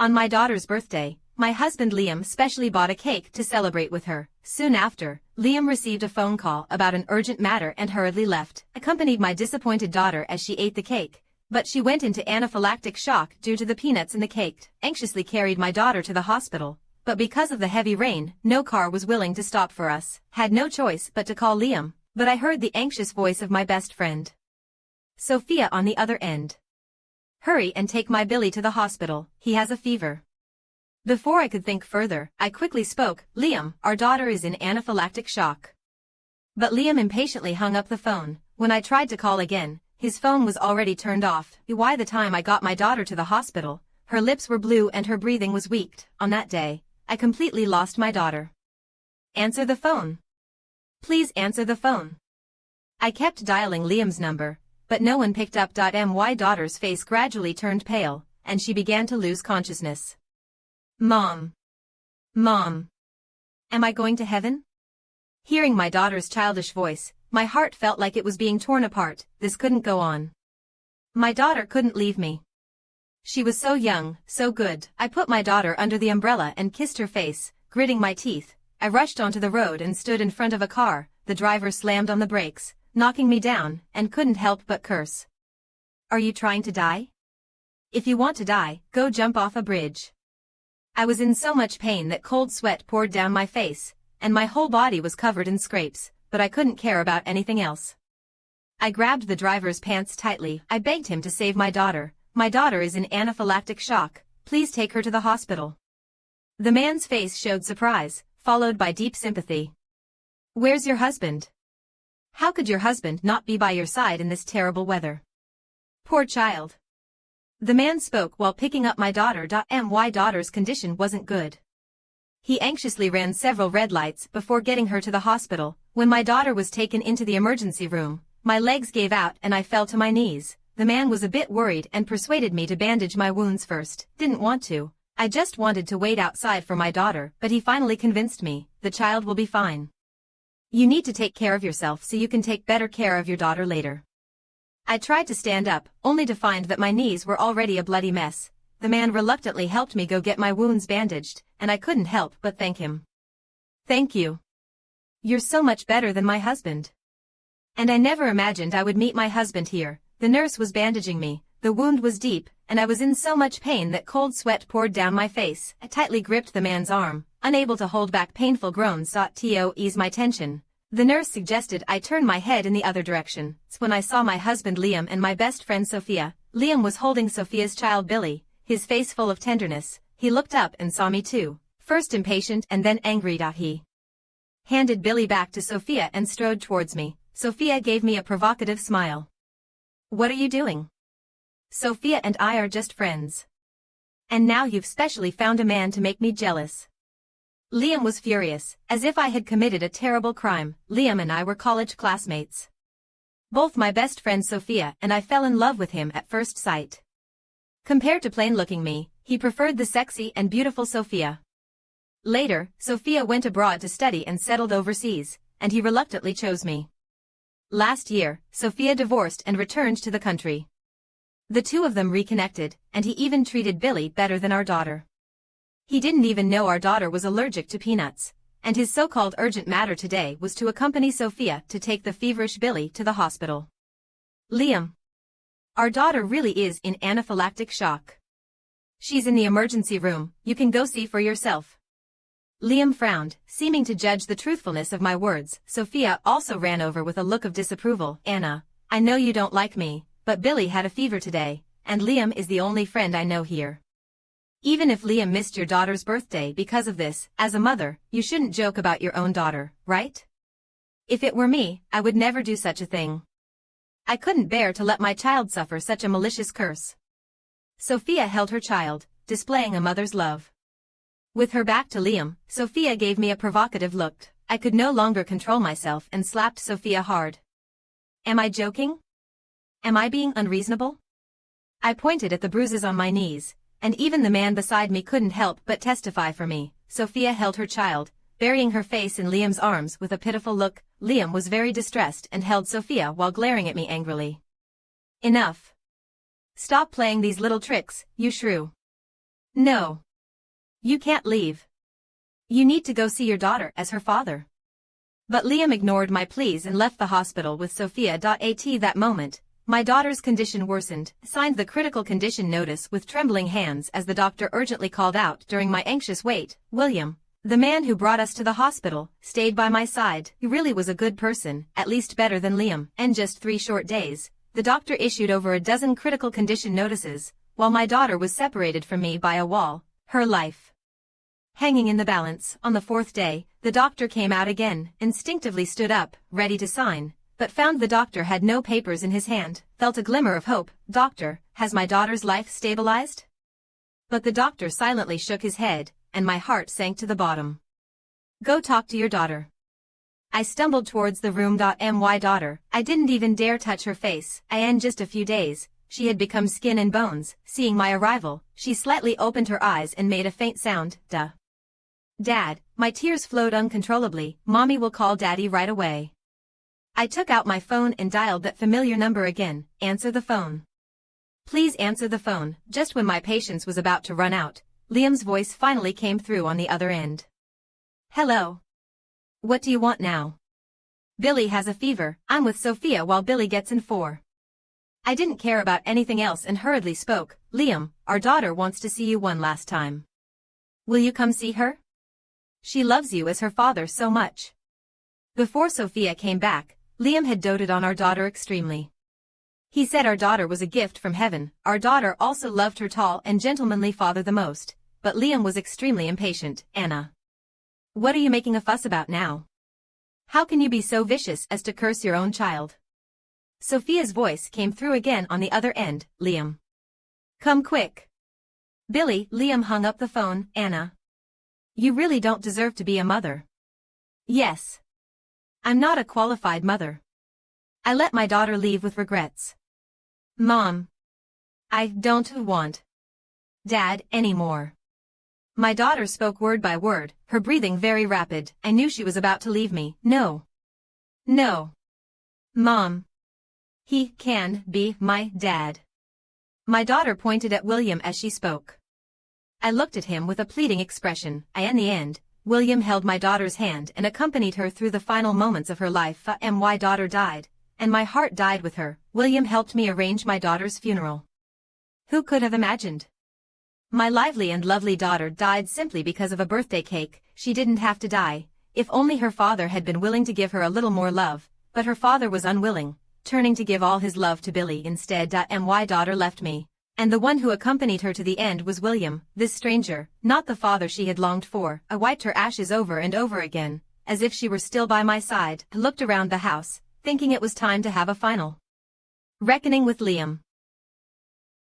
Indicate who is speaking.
Speaker 1: On my daughter's birthday, my husband Liam specially bought a cake to celebrate with her. Soon after, Liam received a phone call about an urgent matter and hurriedly left, accompanied my disappointed daughter as she ate the cake. But she went into anaphylactic shock due to the peanuts in the cake. Anxiously carried my daughter to the hospital, but because of the heavy rain, no car was willing to stop for us. Had no choice but to call Liam, but I heard the anxious voice of my best friend, Sophia, on the other end. Hurry and take my Billy to the hospital, he has a fever. Before I could think further, I quickly spoke, Liam, our daughter is in anaphylactic shock. But Liam impatiently hung up the phone. When I tried to call again, his phone was already turned off. By the time I got my daughter to the hospital, her lips were blue and her breathing was weak. On that day, I completely lost my daughter. Answer the phone. Please answer the phone. I kept dialing Liam's number, but no one picked up. My daughter's face gradually turned pale, and she began to lose consciousness. Mom. Mom. Am I going to heaven? Hearing my daughter's childish voice, my heart felt like it was being torn apart. This couldn't go on. My daughter couldn't leave me. She was so young, so good. I put my daughter under the umbrella and kissed her face, gritting my teeth. I rushed onto the road and stood in front of a car. The driver slammed on the brakes, knocking me down, and couldn't help but curse. Are you trying to die? If you want to die, go jump off a bridge. I was in so much pain that cold sweat poured down my face, and my whole body was covered in scrapes, but I couldn't care about anything else. I grabbed the driver's pants tightly. I begged him to save my daughter. My daughter is in anaphylactic shock. Please take her to the hospital. The man's face showed surprise, followed by deep sympathy. Where's your husband? How could your husband not be by your side in this terrible weather? Poor child. The man spoke while picking up my daughter. My daughter's condition wasn't good. He anxiously ran several red lights before getting her to the hospital. When my daughter was taken into the emergency room, my legs gave out and I fell to my knees. The man was a bit worried and persuaded me to bandage my wounds first. Didn't want to. I just wanted to wait outside for my daughter, but he finally convinced me, the child will be fine. You need to take care of yourself so you can take better care of your daughter later. I tried to stand up, only to find that my knees were already a bloody mess. The man reluctantly helped me go get my wounds bandaged, and I couldn't help but thank him. Thank you. You're so much better than my husband. And I never imagined I would meet my husband here. The nurse was bandaging me, the wound was deep, and I was in so much pain that cold sweat poured down my face. I tightly gripped the man's arm, unable to hold back painful groans. To ease my tension, the nurse suggested I turn my head in the other direction. It's when I saw my husband Liam and my best friend Sophia. Liam was holding Sophia's child Billy, his face full of tenderness. He looked up and saw me too, first impatient and then angry. He handed Billy back to Sophia and strode towards me. Sophia gave me a provocative smile. What are you doing? Sophia and I are just friends. And now you've specially found a man to make me jealous. Liam was furious, as if I had committed a terrible crime. Liam and I were college classmates. Both my best friend Sophia and I fell in love with him at first sight. Compared to plain-looking me, he preferred the sexy and beautiful Sophia. Later, Sophia went abroad to study and settled overseas, and he reluctantly chose me. Last year, Sophia divorced and returned to the country. The two of them reconnected, and he even treated Billy better than our daughter. He didn't even know our daughter was allergic to peanuts, and his so-called urgent matter today was to accompany Sophia to take the feverish Billy to the hospital. Liam. Our daughter really is in anaphylactic shock. She's in the emergency room, you can go see for yourself. Liam frowned, seeming to judge the truthfulness of my words. Sophia also ran over with a look of disapproval. Anna, I know you don't like me, but Billy had a fever today, and Liam is the only friend I know here. Even if Liam missed your daughter's birthday because of this, as a mother, you shouldn't joke about your own daughter, right? If it were me, I would never do such a thing. I couldn't bear to let my child suffer such a malicious curse. Sophia held her child, displaying a mother's love. With her back to Liam, Sophia gave me a provocative look. I could no longer control myself and slapped Sophia hard. Am I joking? Am I being unreasonable? I pointed at the bruises on my knees, and even the man beside me couldn't help but testify for me. Sophia held her child, burying her face in Liam's arms with a pitiful look. Liam was very distressed and held Sophia while glaring at me angrily. Enough. Stop playing these little tricks, you shrew. No. You can't leave. You need to go see your daughter as her father. But Liam ignored my pleas and left the hospital with Sophia. At that moment, my daughter's condition worsened, signed the critical condition notice with trembling hands as the doctor urgently called out during my anxious wait, William, the man who brought us to the hospital, stayed by my side. He really was a good person, at least better than Liam, and just 3 short days, the doctor issued over a dozen critical condition notices, while my daughter was separated from me by a wall, her life hanging in the balance. On the 4th day, the doctor came out again, instinctively stood up, ready to sign, but found the doctor had no papers in his hand, felt a glimmer of hope. Doctor, has my daughter's life stabilized? But the doctor silently shook his head, and my heart sank to the bottom. Go talk to your daughter. I stumbled towards the room. My daughter, I didn't even dare touch her face. In just a few days, she had become skin and bones. Seeing my arrival, she slightly opened her eyes and made a faint sound, duh. Dad, my tears flowed uncontrollably. Mommy will call Daddy right away. I took out my phone and dialed that familiar number again. Answer the phone. Please answer the phone. Just when my patience was about to run out, Liam's voice finally came through on the other end. Hello. What do you want now? Billy has a fever. I'm with Sophia while Billy gets in 4. I didn't care about anything else and hurriedly spoke. Liam, our daughter wants to see you one last time. Will you come see her? She loves you as her father so much. Before Sophia came back, Liam had doted on our daughter extremely. He said our daughter was a gift from heaven. Our daughter also loved her tall and gentlemanly father the most, but Liam was extremely impatient. Anna. What are you making a fuss about now? How can you be so vicious as to curse your own child? Sophia's voice came through again on the other end. Liam. Come quick. Billy. Liam hung up the phone. Anna. You really don't deserve to be a mother. Yes. I'm not a qualified mother. I let my daughter leave with regrets. Mom. I don't want Dad anymore. My daughter spoke word by word, her breathing very rapid. I knew she was about to leave me. No. No. Mom. He can be my dad. My daughter pointed at William as she spoke. I looked at him with a pleading expression. In the end, William held my daughter's hand and accompanied her through the final moments of her life. My daughter died, and my heart died with her. William helped me arrange my daughter's funeral. Who could have imagined? My lively and lovely daughter died simply because of a birthday cake. She didn't have to die. If only her father had been willing to give her a little more love, but her father was unwilling, turning to give all his love to Billy instead. My daughter left me, and the one who accompanied her to the end was William, this stranger, not the father she had longed for. I wiped her ashes over and over again, as if she were still by my side, looked around the house, thinking it was time to have a final reckoning with Liam.